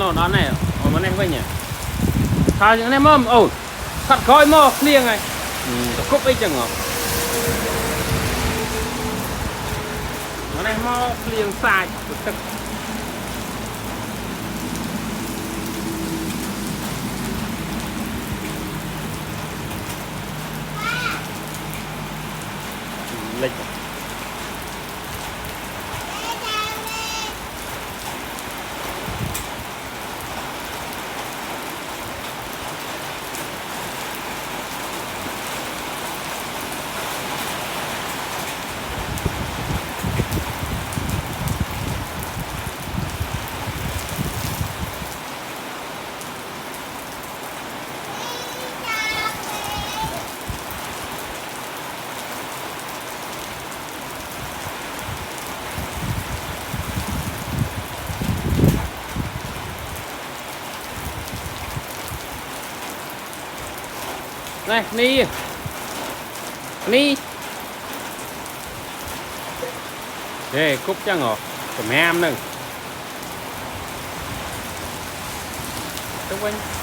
nó đó này mà này vậy nhỉ thay những này mâm ổn thật khói mò liền này cúp ấy chẳng ngọc nó này mò liền sai tức lịch này ni để cúp cho ngọt của mẹ em nè. Đúng không?